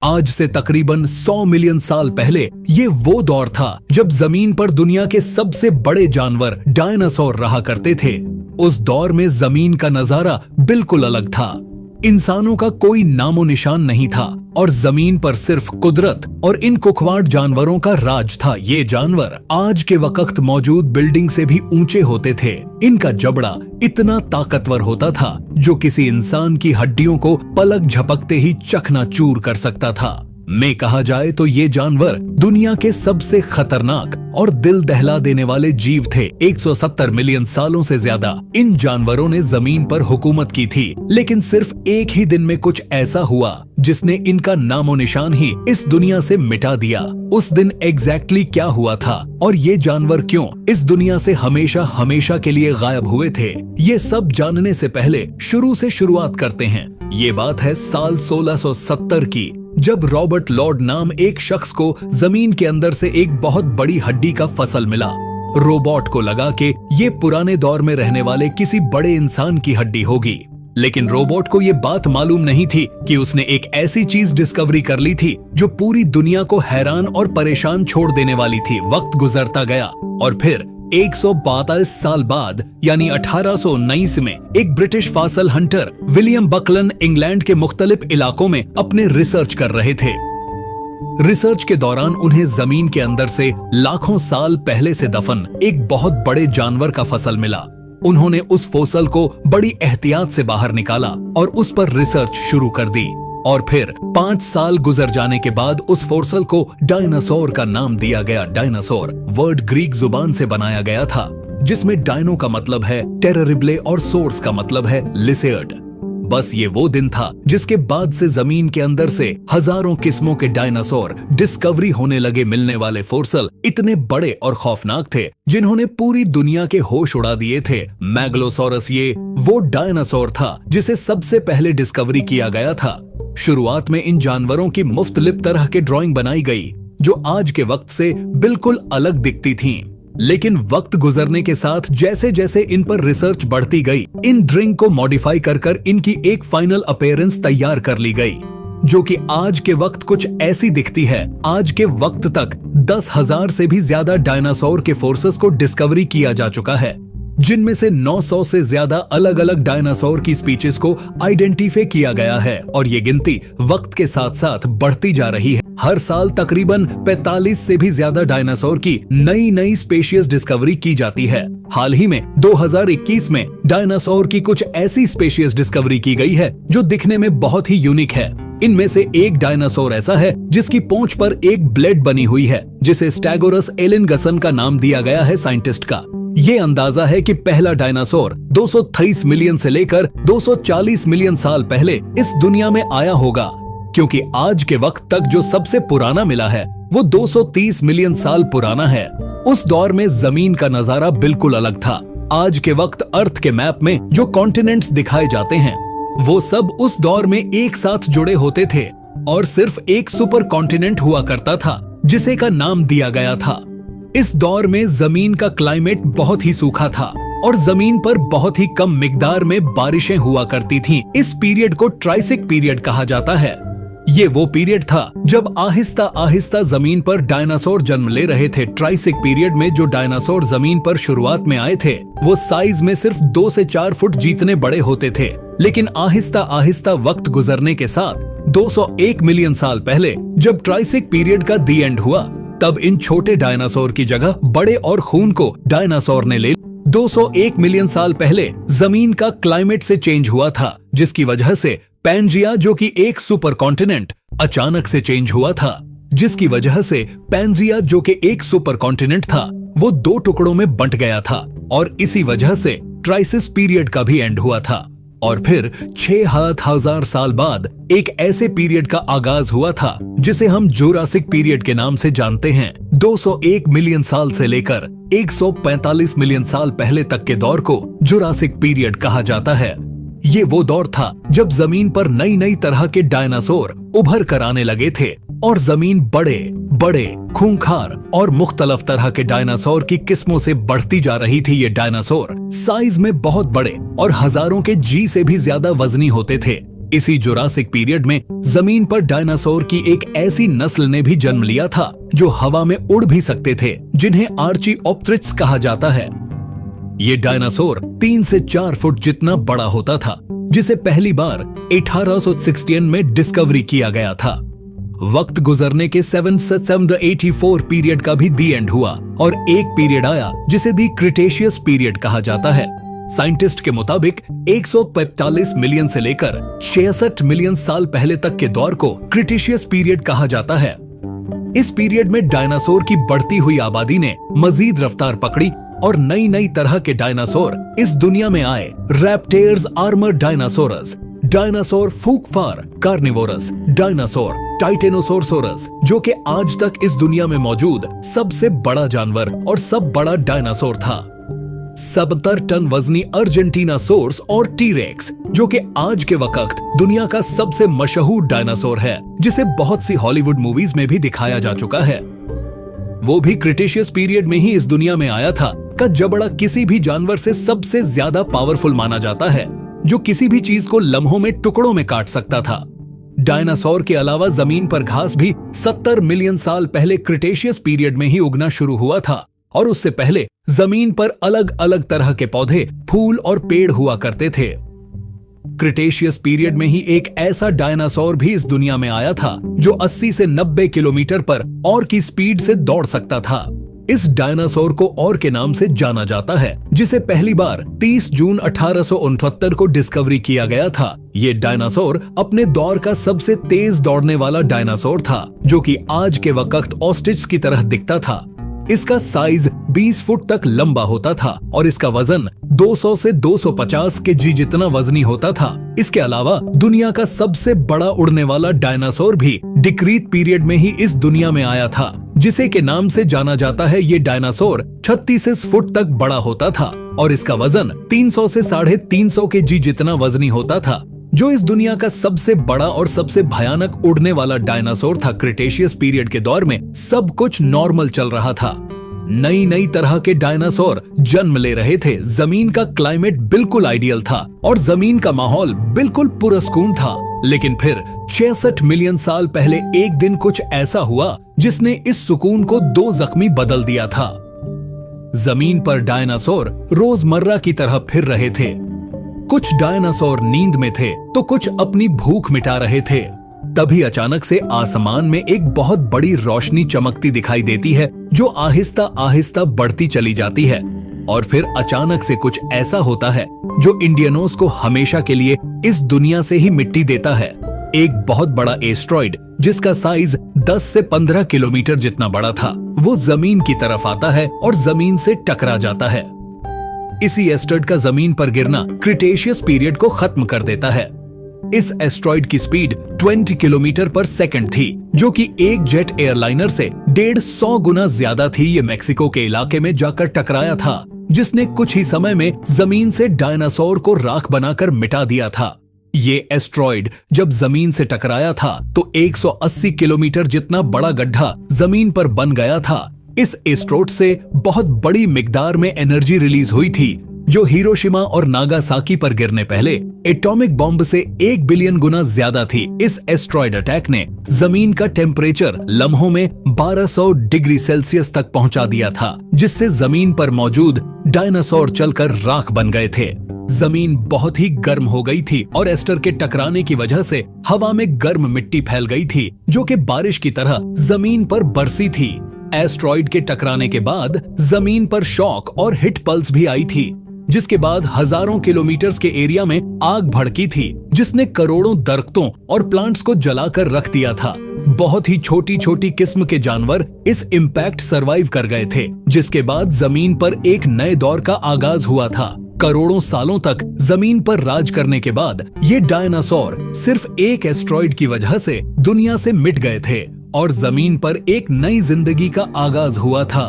आज से तकरीबन 100 मिलियन साल पहले ये वो दौर था जब जमीन पर दुनिया के सबसे बड़े जानवर डायनासोर रहा करते थे। उस दौर में जमीन का नजारा बिल्कुल अलग था। इंसानों का कोई नामो निशान नहीं था और जमीन पर सिर्फ कुदरत और इन कुख्वाड़ जानवरों का राज था। ये जानवर आज के वक्त मौजूद बिल्डिंग से भी ऊंचे होते थे। इनका जबड़ा इतना ताकतवर होता था जो किसी इंसान की हड्डियों को पलक झपकते ही चकनाचूर कर सकता था। में कहा जाए तो ये जानवर दुनिया के सबसे खतरनाक और दिल दहला देने वाले जीव थे। 170 मिलियन सालों से ज्यादा इन जानवरों ने जमीन पर हुकूमत की थी, लेकिन सिर्फ एक ही दिन में कुछ ऐसा हुआ जिसने इनका नामो निशान ही इस दुनिया से मिटा दिया। उस दिन एग्जैक्टली क्या हुआ था और ये जानवर क्यों इस दुनिया से हमेशा हमेशा के लिए गायब हुए थे, ये सब जानने से पहले शुरू से शुरुआत करते हैं। ये बात है साल 1670 की, जब रॉबर्ट लॉर्ड नाम एक शख्स को जमीन के अंदर से एक बहुत बड़ी हड्डी का फसल मिला। रोबोट को लगा कि ये पुराने दौर में रहने वाले किसी बड़े इंसान की हड्डी होगी, लेकिन रोबोट को ये बात मालूम नहीं थी कि उसने एक ऐसी चीज डिस्कवरी कर ली थी जो पूरी दुनिया को हैरान और परेशान छोड़ देने वाली थी। वक्त गुजरता गया और फिर 142 साल बाद यानी 1819 में एक British fossil hunter William Buckland England के मुख्तलिफ इलाकों में अपने रिसर्च कर रहे थे। रिसर्च के दौरान उन्हें जमीन के अंदर से लाखों साल पहले से दफन एक बहुत बड़े जानवर का फसल मिला। उन्होंने उस फोसल को बड़ी एहतियात से बाहर निकाला और उस पर रिसर्च शुरू कर दी और फिर 5 साल गुजर जाने के बाद उस फोसल को डायनासोर का नाम दिया गया। डायनासोर वर्ड ग्रीक जुबान से बनाया गया था, जिसमें डायनो का मतलब है टेररिबले और सोर्स का मतलब है लिसेर्ड। बस ये वो दिन था जिसके बाद से जमीन के अंदर से हजारों किस्मों के डायनासोर डिस्कवरी होने लगे। मिलने वाले फोसल इतने बड़े और खौफनाक थे जिन्होंने पूरी दुनिया के होश उड़ा दिए थे। मैग्लोसोरस ये वो डायनासोर था जिसे सबसे पहले डिस्कवरी किया गया था। शुरुआत में इन जानवरों की मुख्तलिफ तरह के ड्राइंग बनाई गई जो आज के वक्त से बिल्कुल अलग दिखती थीं। लेकिन वक्त गुजरने के साथ जैसे जैसे इन पर रिसर्च बढ़ती गई, इन ड्रिंक को मॉडिफाई कर इनकी एक फाइनल अपीयरेंस तैयार कर ली गई जो कि आज के वक्त कुछ ऐसी दिखती है। आज के वक्त तक 10,000 से भी ज्यादा डायनासोर के फोर्सेस को डिस्कवरी किया जा चुका है, जिनमें से 900 से ज्यादा अलग अलग डायनासोर की स्पीशीज को आइडेंटिफाई किया गया है और ये गिनती वक्त के साथ साथ बढ़ती जा रही है। हर साल तकरीबन 45 से भी ज्यादा डायनासोर की नई स्पेशीज डिस्कवरी की जाती है। हाल ही में 2021 में डायनासोर की कुछ ऐसी स्पेशीज डिस्कवरी की गई है जो दिखने में बहुत ही यूनिक है। इनमें से एक डायनासोर ऐसा है जिसकी पूंछ पर एक ब्लेड बनी हुई है, जिसे स्टैगोरस एलिनगसन का नाम दिया गया है साइंटिस्ट का। ये अंदाजा है कि पहला डायनासोर 223 मिलियन से लेकर 240 मिलियन साल पहले इस दुनिया में आया होगा, क्योंकि आज के वक्त तक जो सबसे पुराना मिला है वो 230 मिलियन साल पुराना है। उस दौर में जमीन का नजारा बिल्कुल अलग था। आज के वक्त अर्थ के मैप में जो कॉन्टिनेंट्स दिखाए जाते हैं वो सब उस दौर में एक साथ जुड़े होते थे और सिर्फ एक सुपर कॉन्टिनेंट हुआ करता था जिसे का नाम दिया गया था। इस दौर में जमीन का क्लाइमेट बहुत ही सूखा था और जमीन पर बहुत ही कम मिकदार में बारिशें हुआ करती थीं। इस पीरियड को ट्राइसिक पीरियड कहा जाता है। ये वो पीरियड था जब आहिस्ता आहिस्ता जमीन पर डायनासोर जन्म ले रहे थे। ट्राइसिक पीरियड में जो डायनासोर जमीन पर शुरुआत में आए थे वो साइज में सिर्फ 2 से 4 फुट जितने बड़े होते थे, लेकिन आहिस्ता आहिस्ता वक्त गुजरने के साथ 201 मिलियन साल पहले जब ट्राइसिक पीरियड का दी एंड हुआ, तब इन छोटे डायनासोर की जगह बड़े और खून को डायनासोर ने ले 201 मिलियन साल पहले जमीन का क्लाइमेट से चेंज हुआ था, जिसकी वजह से पैंजिया जो कि एक सुपर कॉन्टिनेंट अचानक से चेंज हुआ था, जिसकी वजह से पैंजिया जो कि एक सुपर कॉन्टिनेंट था वो 2 टुकड़ों में बंट गया था और इसी वजह से ट्राइसिस पीरियड का भी एंड हुआ था। और फिर 6,000 साल बाद एक ऐसे पीरियड का आगाज हुआ था जिसे हम जुरासिक पीरियड के नाम से जानते हैं। 201 मिलियन साल से लेकर 145 मिलियन साल पहले तक के दौर को जुरासिक पीरियड कहा जाता है। ये वो दौर था जब जमीन पर नई तरह के डायनासोर उभर कर आने लगे थे और जमीन बड़े बड़े खूंखार और मुख्तलिफ तरह के डायनासोर की किस्मों से बढ़ती जा रही थी। ये डायनासोर साइज में बहुत बड़े और हजारों के जी से भी ज्यादा वजनी होते थे। इसी जुरासिक पीरियड में जमीन पर डायनासोर की एक ऐसी नस्ल ने भी जन्म लिया था जो हवा में उड़ भी सकते थे, जिन्हें आर्चीओप्टेरिक्स कहा जाता है। ये डायनासोर 3 से 4 फुट जितना बड़ा होता था, जिसे पहली बार 1816 में डिस्कवरी किया गया था। वक्त गुजरने के 784 पीरियड का भी दी एंड हुआ और एक पीरियड आया जिसे दी क्रिटेशियस पीरियड कहा जाता है। साइंटिस्ट के मुताबिक 145 मिलियन से लेकर 66 मिलियन साल पहले तक के दौर को क्रिटेशियस पीरियड कहा जाता है। इस पीरियड में डायनासोर की बढ़ती हुई आबादी ने मजीद रफ्तार पकड़ी और नई नई तरह के डायनासोर इस दुनिया में आए। रैप्टेर्स आर्मर्ड डायनासोरस, डायनासोर फूकफार कार्निवोरस, डायनासोर टाइटेनोसोरसोरस, जो कि आज तक इस दुनिया में मौजूद सबसे बड़ा जानवर और सब बड़ा डायनासोर था। 70 टन वजनी अर्जेंटीनासोर्स और टीरेक्स, जो कि आज के वक्त दुनिया का सबसे मशहूर डायनासोर है, जिसे बहुत सी हॉलीवुड मूवीज में भी दिखाया जा चुका है। वो भी क्रिटेशियस पीरियड में ही इस दुनिया में आया था। का जबड़ा किसी भी जानवर से सबसे ज्यादा पावरफुल माना जाता है, जो किसी भी चीज को लम्हों में टुकड़ों में काट सकता था। डायनासोर के अलावा जमीन पर घास भी 70 मिलियन साल पहले क्रिटेशियस पीरियड में ही उगना शुरू हुआ था और उससे पहले जमीन पर अलग अलग तरह के पौधे, फूल और पेड़ हुआ करते थे। क्रिटेशियस पीरियड में ही एक ऐसा डायनासोर भी इस दुनिया में आया था जो 80 से 90 किलोमीटर पर और की स्पीड से दौड़ सकता था। इस डायनासोर को और के नाम से जाना जाता है, जिसे पहली बार 30 जून 1869 को डिस्कवरी किया गया था। ये डायनासोर अपने दौर का सबसे तेज दौड़ने वाला डायनासोर था, जो कि आज के वक्त ऑस्ट्रिच की तरह दिखता था। इसका साइज 20 फुट तक लंबा होता था और इसका वजन 200 से 250 केजी जितना वजनी होता था। इसके अलावा दुनिया का सबसे बड़ा उड़ने वाला डायनासोर भी डिक्रीट पीरियड में ही इस दुनिया में आया था, जिसे के नाम से जाना जाता है। ये डायनासोर 36 फुट तक बड़ा होता था और इसका वजन 300 से 350 केजी जितना वजनी होता था, जो इस दुनिया का सबसे बड़ा और सबसे भयानक उड़ने वाला डायनासोर था। क्रिटेशियस पीरियड के दौर में सब कुछ नॉर्मल चल रहा था। नई नई तरह के डायनासोर जन्म ले रहे थे। जमीन का क्लाइमेट बिल्कुल आइडियल था और जमीन का माहौल बिल्कुल पुरस्कून था। लेकिन फिर 66 मिलियन साल पहले एक दिन कुछ ऐसा हुआ जिसने इस सुकून को दो जख्मी बदल दिया था। जमीन पर डायनासोर रोजमर्रा की तरह फिर रहे थे। कुछ डायनासोर नींद में थे तो कुछ अपनी भूख मिटा रहे थे। तभी अचानक से आसमान में एक बहुत बड़ी रोशनी चमकती दिखाई देती है, जो आहिस्ता आहिस्ता बढ़ती चली जाती है और फिर अचानक से कुछ ऐसा होता है जो इंडियनोस को हमेशा के लिए इस दुनिया से ही मिट्टी देता है। एक बहुत बड़ा एस्ट्रॉइड जिसका साइज 10 से 15 किलोमीटर जितना बड़ा था, वो जमीन की तरफ आता है और जमीन से टकरा जाता है। इसी एस्ट्रॉइड का जमीन पर गिरना क्रिटेशियस पीरियड को खत्म कर देता है। इस एस्ट्रॉइड की स्पीड 20 किलोमीटर पर सेकंड थी, जो कि एक जेट एयरलाइनर से 150 गुना ज्यादा थी। ये मेक्सिको के इलाके में जाकर टकराया था, जिसने कुछ ही समय में जमीन से डायनासोर को राख बनाकर मिटा दिया था। ये एस्ट्रॉइड जब जमीन से टकराया था तो 180 किलोमीटर जितना बड़ा गड्ढा जमीन पर बन गया था। इस एस्ट्रॉइड से बहुत बड़ी मिकदार में एनर्जी रिलीज हुई थी, जो हिरोशिमा और नागासाकी पर गिरने पहले एटॉमिक बॉम्ब से 1 बिलियन गुना ज्यादा थी। इस एस्ट्रॉइड अटैक ने जमीन का टेम्परेचर लम्हों में 1200 डिग्री सेल्सियस तक पहुंचा दिया था, जिससे जमीन पर मौजूद डायनासोर चलकर राख बन गए थे। जमीन बहुत ही गर्म हो गई थी और एस्टर के टकराने की वजह से हवा में गर्म मिट्टी फैल गई थी, जो कि बारिश की तरह जमीन पर बरसी थी। एस्ट्रॉइड के टकराने के बाद जमीन पर शॉक और हिट पल्स भी आई थी, जिसके बाद हजारों किलोमीटर्स के एरिया में आग भड़की थी, जिसने करोड़ों दरख्तों और प्लांट्स को जलाकर रख दिया था। बहुत ही छोटी छोटी किस्म के जानवर इस इम्पैक्ट सरवाइव कर गए थे, जिसके बाद जमीन पर एक नए दौर का आगाज हुआ था। करोड़ों सालों तक जमीन पर राज करने के बाद ये डायनासोर सिर्फ एक एस्ट्रॉइड की वजह से दुनिया से मिट गए थे और जमीन पर एक नई जिंदगी का आगाज हुआ था।